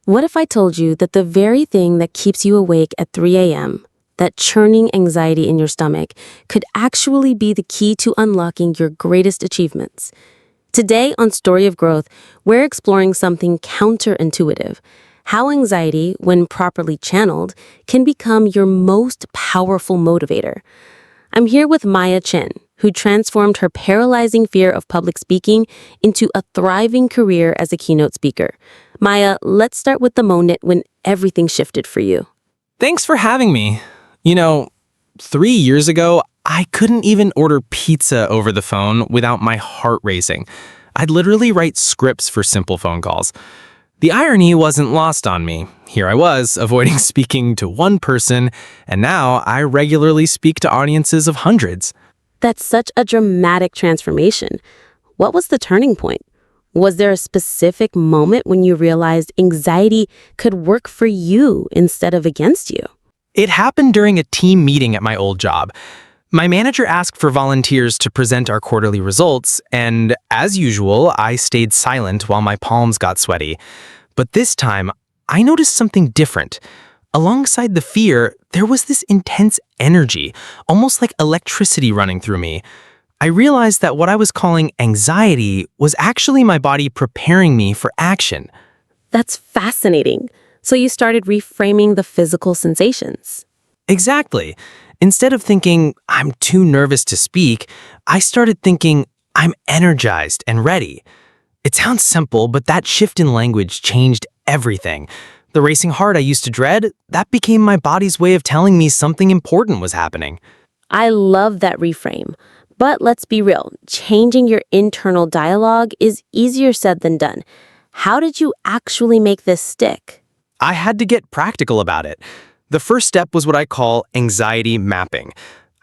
What if I told you that the very thing that keeps you awake at 3 a.m., that churning anxiety in your stomach, could actually be the key to unlocking your greatest achievements? Today on Story of Growth, we're exploring something counterintuitive: how anxiety, when properly channeled, can become your most powerful motivator. I'm here with Maya Chen, who transformed her paralyzing fear of public speaking into a thriving career as a keynote speaker. Maya, let's start with the moment when everything shifted for you. Thanks for having me. 3 years ago, I couldn't even order pizza over the phone without my heart racing. I'd literally write scripts for simple phone calls. The irony wasn't lost on me. Here I was, avoiding speaking to one person, and now I regularly speak to audiences of hundreds. That's such a dramatic transformation. What was the turning point? Was there a specific moment when you realized anxiety could work for you instead of against you? It happened during a team meeting at my old job. My manager asked for volunteers to present our quarterly results, and as usual, I stayed silent while my palms got sweaty. But this time, I noticed something different. Alongside the fear, there was this intense energy, almost like electricity running through me. I realized that what I was calling anxiety was actually my body preparing me for action. That's fascinating. So you started reframing the physical sensations. Exactly. Instead of thinking, I'm too nervous to speak, I started thinking, I'm energized and ready. It sounds simple, but that shift in language changed everything. The racing heart I used to dread, that became my body's way of telling me something important was happening. I love that reframe. But let's be real, changing your internal dialogue is easier said than done. How did you actually make this stick? I had to get practical about it. The first step was what I call anxiety mapping.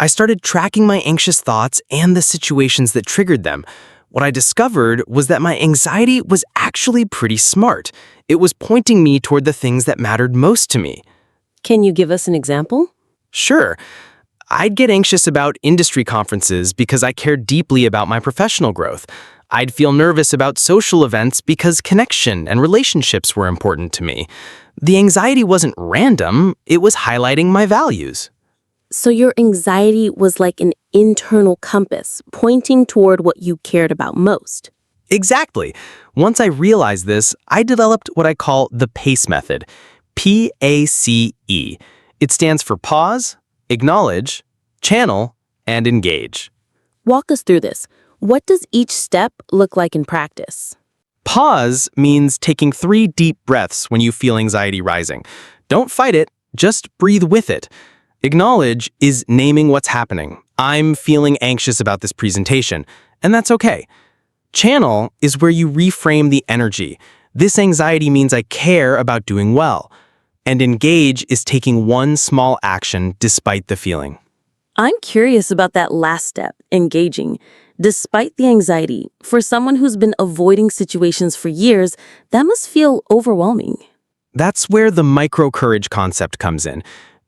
I started tracking my anxious thoughts and the situations that triggered them. What I discovered was that my anxiety was actually pretty smart. It was pointing me toward the things that mattered most to me. Can you give us an example? Sure. I'd get anxious about industry conferences because I cared deeply about my professional growth. I'd feel nervous about social events because connection and relationships were important to me. The anxiety wasn't random, it was highlighting my values. So your anxiety was like an internal compass, pointing toward what you cared about most. Exactly. Once I realized this, I developed what I call the PACE method. P-A-C-E. It stands for pause, acknowledge, channel, and engage. Walk us through this. What does each step look like in practice? Pause means taking 3 deep breaths when you feel anxiety rising. Don't fight it, just breathe with it. Acknowledge is naming what's happening. I'm feeling anxious about this presentation, and that's okay. Channel is where you reframe the energy. This anxiety means I care about doing well. And engage is taking one small action despite the feeling. I'm curious about that last step, engaging. Despite the anxiety, for someone who's been avoiding situations for years, that must feel overwhelming. That's where the micro-courage concept comes in.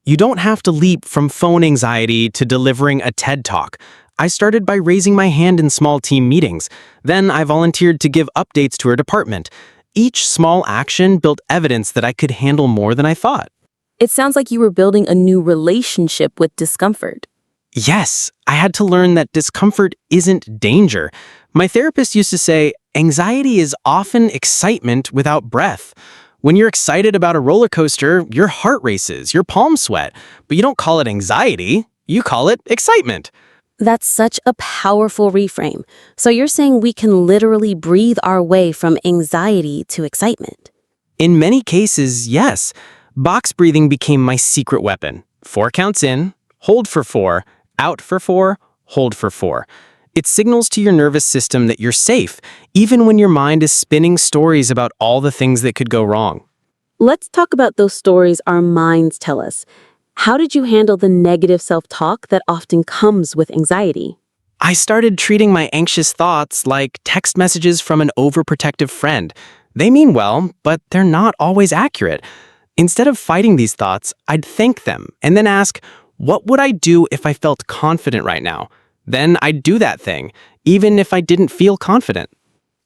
You don't have to leap from phone anxiety to delivering a TED Talk. I started by raising my hand in small team meetings. Then I volunteered to give updates to our department. Each small action built evidence that I could handle more than I thought. It sounds like you were building a new relationship with discomfort. Yes, I had to learn that discomfort isn't danger. My therapist used to say, anxiety is often excitement without breath. When you're excited about a roller coaster, your heart races, your palms sweat, but you don't call it anxiety, you call it excitement. That's such a powerful reframe. So you're saying we can literally breathe our way from anxiety to excitement? In many cases, yes. Box breathing became my secret weapon. 4 counts in, hold for 4, out for 4, hold for 4. It signals to your nervous system that you're safe, even when your mind is spinning stories about all the things that could go wrong. Let's talk about those stories our minds tell us. How did you handle the negative self-talk that often comes with anxiety? I started treating my anxious thoughts like text messages from an overprotective friend. They mean well, but they're not always accurate. Instead of fighting these thoughts, I'd thank them and then ask, what would I do if I felt confident right now? Then I'd do that thing, even if I didn't feel confident.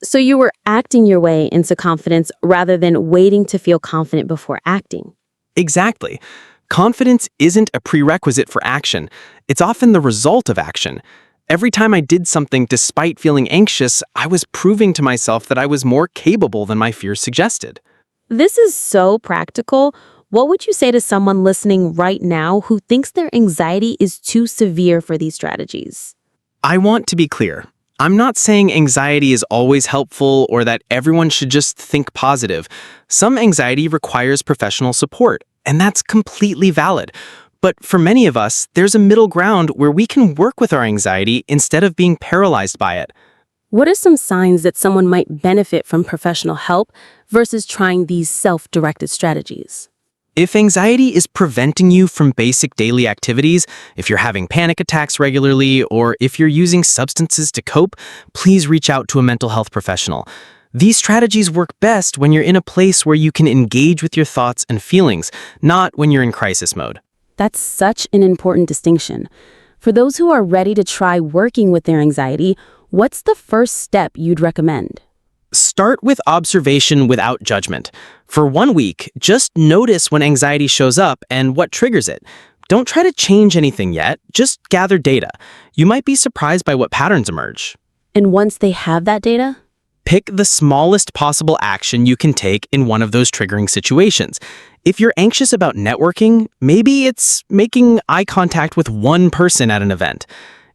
So you were acting your way into confidence rather than waiting to feel confident before acting. Exactly. Confidence isn't a prerequisite for action. It's often the result of action. Every time I did something despite feeling anxious, I was proving to myself that I was more capable than my fears suggested. This is so practical. What would you say to someone listening right now who thinks their anxiety is too severe for these strategies? I want to be clear. I'm not saying anxiety is always helpful or that everyone should just think positive. Some anxiety requires professional support, and that's completely valid. But for many of us, there's a middle ground where we can work with our anxiety instead of being paralyzed by it. What are some signs that someone might benefit from professional help versus trying these self-directed strategies? If anxiety is preventing you from basic daily activities, if you're having panic attacks regularly, or if you're using substances to cope, please reach out to a mental health professional. These strategies work best when you're in a place where you can engage with your thoughts and feelings, not when you're in crisis mode. That's such an important distinction. For those who are ready to try working with their anxiety, what's the first step you'd recommend? Start with observation without judgment. For 1 week, just notice when anxiety shows up and what triggers it. Don't try to change anything yet, just gather data. You might be surprised by what patterns emerge. And once they have that data? Pick the smallest possible action you can take in one of those triggering situations. If you're anxious about networking, maybe it's making eye contact with one person at an event.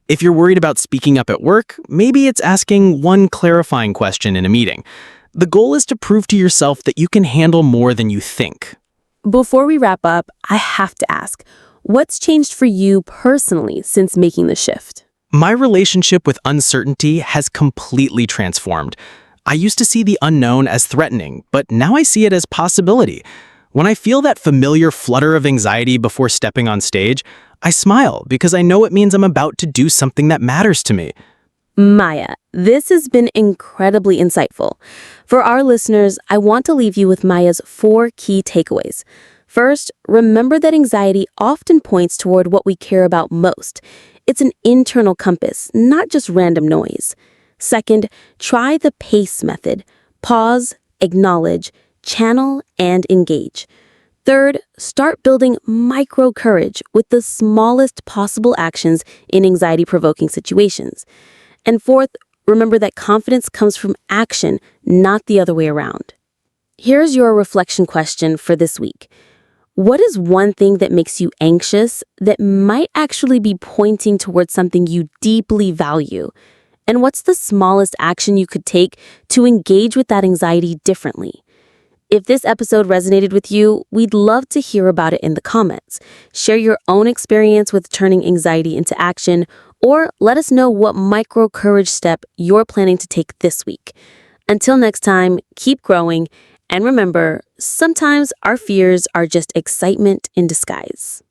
If you're worried about speaking up at work, maybe it's asking one clarifying question in a meeting. The goal is to prove to yourself that you can handle more than you think. Before we wrap up, I have to ask, what's changed for you personally since making the shift? My relationship with uncertainty has completely transformed. I used to see the unknown as threatening, but now I see it as possibility. When I feel that familiar flutter of anxiety before stepping on stage, I smile because I know it means I'm about to do something that matters to me. Maya, this has been incredibly insightful. For our listeners, I want to leave you with Maya's 4 key takeaways. First, remember that anxiety often points toward what we care about most. It's an internal compass, not just random noise. Second, try the PACE method. Pause, acknowledge, channel, and engage. Third, start building micro-courage with the smallest possible actions in anxiety-provoking situations. And fourth, remember that confidence comes from action, not the other way around. Here's your reflection question for this week. What is one thing that makes you anxious that might actually be pointing towards something you deeply value? And what's the smallest action you could take to engage with that anxiety differently? If this episode resonated with you, we'd love to hear about it in the comments. Share your own experience with turning anxiety into action, or let us know what micro-courage step you're planning to take this week. Until next time, keep growing, and remember, sometimes our fears are just excitement in disguise.